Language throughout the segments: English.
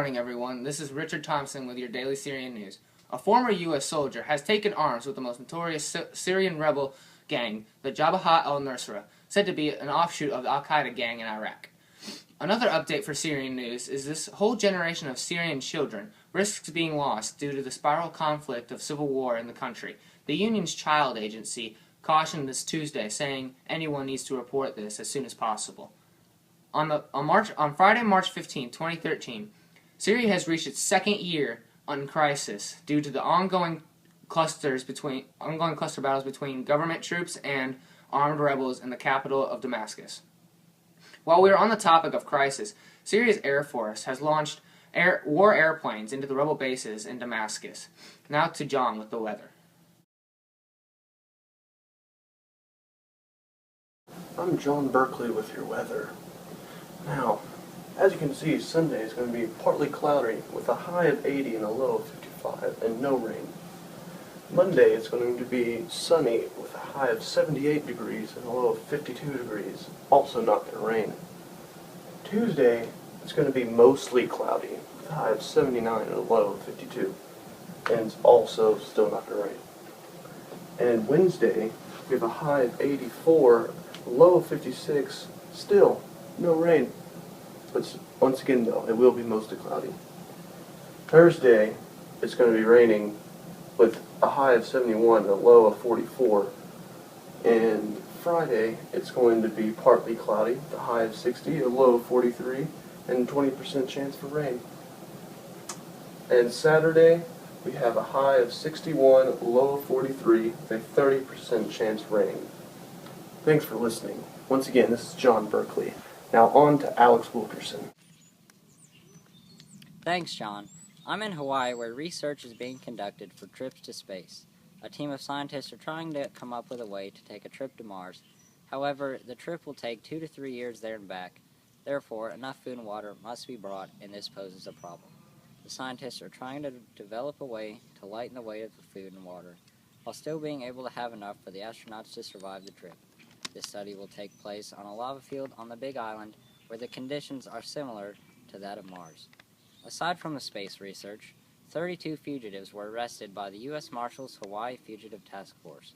morning, everyone. This is Richard Thompson with your daily Syrian news. A former U.S. soldier has taken arms with the most notorious Syrian rebel gang, the Jabhat al-Nusra, said to be an offshoot of the al-Qaeda gang in Iraq. Another update for Syrian news is this whole generation of Syrian children risks being lost due to the spiral conflict of civil war in the country. The Union's Child Agency cautioned this Tuesday, saying anyone needs to report this as soon as possible. On Friday, March 15, 2013, Syria has reached its second year on crisis due to the ongoing cluster battles between government troops and armed rebels in the capital of Damascus. While we are on the topic of crisis, Syria's Air Force has launched war airplanes into the rebel bases in Damascus. Now to John with the weather. I'm John Berkeley with your weather. Now, as you can see, Sunday is going to be partly cloudy with a high of 80 and a low of 55 and no rain. Monday is going to be sunny with a high of 78 degrees and a low of 52 degrees, also not going to rain. Tuesday is going to be mostly cloudy with a high of 79 and a low of 52, and it's also still not going to rain. And Wednesday, we have a high of 84, a low of 56, still no rain. But once again, though, it will be mostly cloudy. Thursday, it's going to be raining with a high of 71 and a low of 44. And Friday, it's going to be partly cloudy, with a high of 60, a low of 43, and 20% chance for rain. And Saturday, we have a high of 61, a low of 43, with a 30% chance for rain. Thanks for listening. Once again, this is John Berkeley. Now on to Alex Wilkerson. Thanks, John. I'm in Hawaii where research is being conducted for trips to space. A team of scientists are trying to come up with a way to take a trip to Mars. However, the trip will take 2 to 3 years there and back. Therefore, enough food and water must be brought, and this poses a problem. The scientists are trying to develop a way to lighten the weight of the food and water, while still being able to have enough for the astronauts to survive the trip. This study will take place on a lava field on the Big Island, where the conditions are similar to that of Mars. Aside from the space research, 32 fugitives were arrested by the U.S. Marshals Hawaii Fugitive Task Force.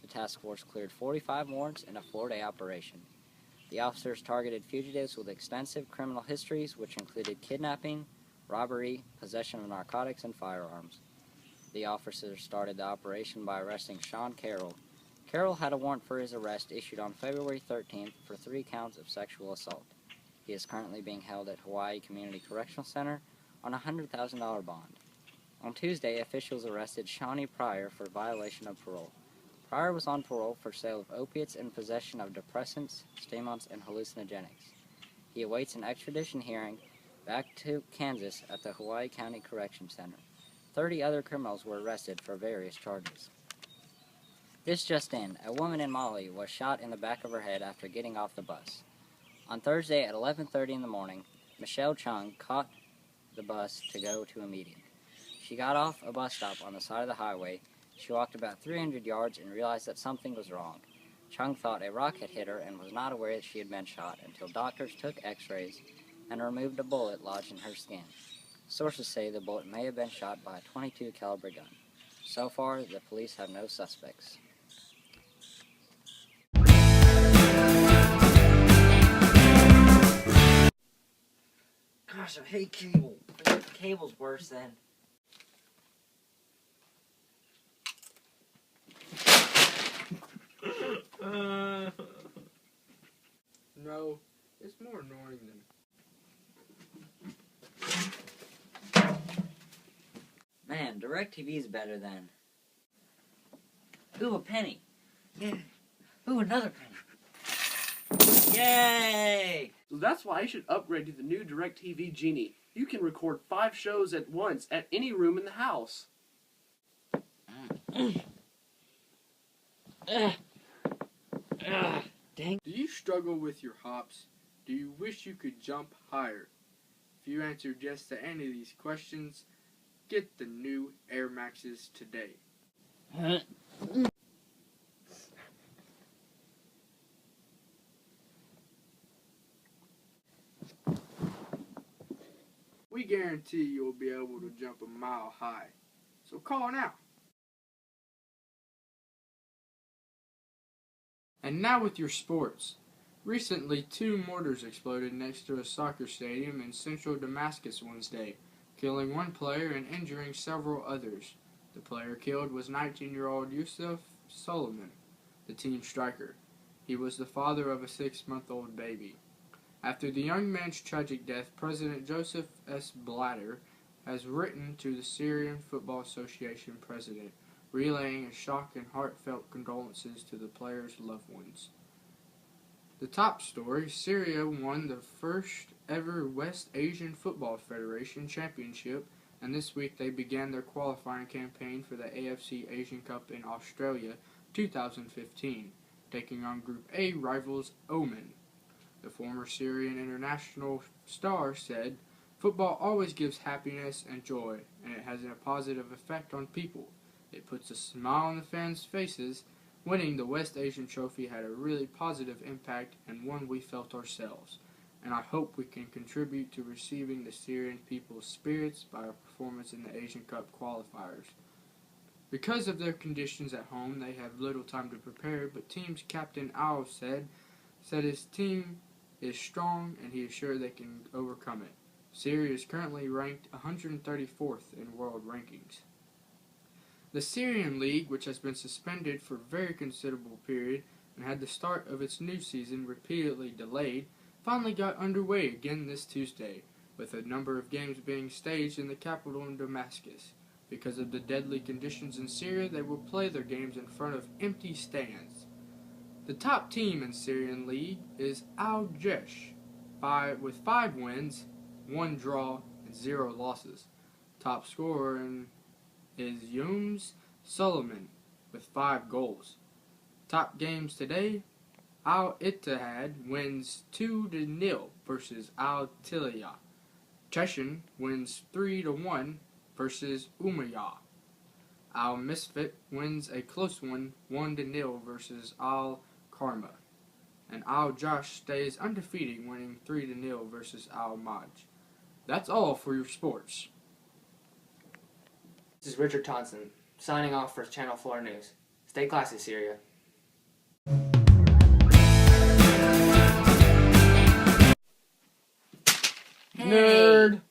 The task force cleared 45 warrants in a 4-day operation. The officers targeted fugitives with extensive criminal histories, which included kidnapping, robbery, possession of narcotics, and firearms. The officers started the operation by arresting Sean Carroll. Carroll had a warrant for his arrest issued on February 13th for 3 counts of sexual assault. He is currently being held at Hawaii Community Correctional Center on a $100,000 bond. On Tuesday, officials arrested Shawnee Pryor for violation of parole. Pryor was on parole for sale of opiates and possession of depressants, stimulants, and hallucinogenics. He awaits an extradition hearing back to Kansas at the Hawaii County Correction Center. 30 other criminals were arrested for various charges. This just in, a woman in Mali was shot in the back of her head after getting off the bus. On Thursday at 11:30 in the morning, Michelle Chung caught the bus to go to a meeting. She got off a bus stop on the side of the highway. She walked about 300 yards and realized that something was wrong. Chung thought a rock had hit her and was not aware that she had been shot until doctors took x-rays and removed a bullet lodged in her skin. Sources say the bullet may have been shot by a .22 caliber gun. So far, the police have no suspects. Gosh, I hate cable. Cable's worse than... No, it's more annoying than... Man, DirecTV is better than... Ooh, a penny. Yeah. Ooh, another penny. Yay! So that's why you should upgrade to the new DirecTV Genie. You can record 5 shows at once at any room in the house. Dang. Do you struggle with your hops? Do you wish you could jump higher? If you answered yes to any of these questions, get the new Air Maxes today. We guarantee you'll be able to jump a mile high. So call now. And now with your sports. Recently, 2 mortars exploded next to a soccer stadium in central Damascus Wednesday, killing 1 player and injuring several others. The player killed was 19-year-old Yusuf Solomon, the team striker. He was the father of a 6-month-old baby. After the young man's tragic death, President Joseph S. Blatter has written to the Syrian Football Association president, relaying his shock and heartfelt condolences to the players' loved ones. The top story, Syria won the first ever West Asian Football Federation Championship, and this week they began their qualifying campaign for the AFC Asian Cup in Australia 2015, taking on Group A rivals Oman. The former Syrian international star said, "Football always gives happiness and joy, and it has a positive effect on people. It puts a smile on the fans' faces. Winning the West Asian Trophy had a really positive impact and one we felt ourselves, and I hope we can contribute to receiving the Syrian people's spirits by our performance in the Asian Cup qualifiers." Because of their conditions at home, they have little time to prepare, but team's captain Al said his team is strong and he is sure they can overcome it. Syria is currently ranked 134th in world rankings. The Syrian League, which has been suspended for a very considerable period and had the start of its new season repeatedly delayed, finally got underway again this Tuesday, with a number of games being staged in the capital in Damascus. Because of the deadly conditions in Syria, they will play their games in front of empty stands. The top team in Syrian League is Al-Jesh, with 5 wins, 1 draw, and 0 losses. Top scorer is Yums Solomon with 5 goals. Top games today, Al-Ittihad wins 2-0 versus Al-Tiliyah. Chechen wins 3-1 versus Umayyah. Al-Misfit wins a close one 1-0 versus Al-Karma. And Al-Josh stays undefeated, winning 3-0 versus Al-Maj. That's all for your sports. This is Richard Thompson, signing off for Channel 4 News. Stay classy, Syria. Nerd!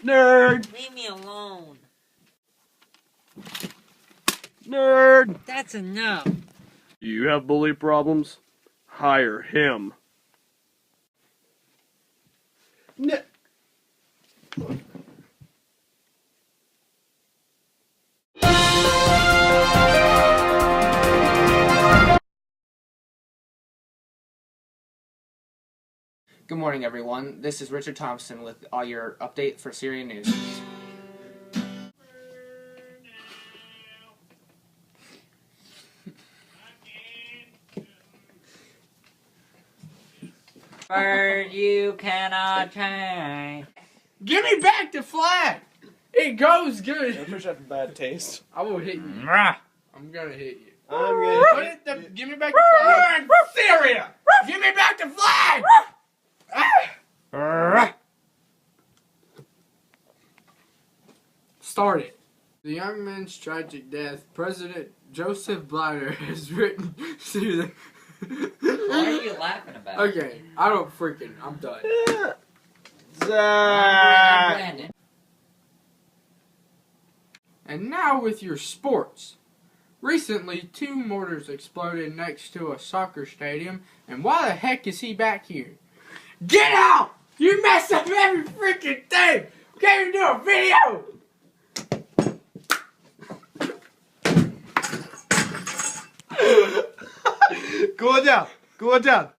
Nerd! Leave me alone. Nerd! That's enough. You have bully problems? Hire him. Good morning, everyone. This is Richard Thompson with all your update for Syrian news. Bird you cannot change. Give me back the flag! It goes good. Fish have bad taste. I will hit you. Mwah. I'm gonna hit you. I'm gonna. Give me back the flag. Syria! Give me back the flag! Start it. The young man's tragic death, President Joseph Blatter has written to the... What are you laughing about? Okay, I'm done. Brandon. And now with your sports. Recently, 2 mortars exploded next to a soccer stadium, and why the heck is he back here? Get out! You messed up every freaking thing! We can't even do a video! Go down.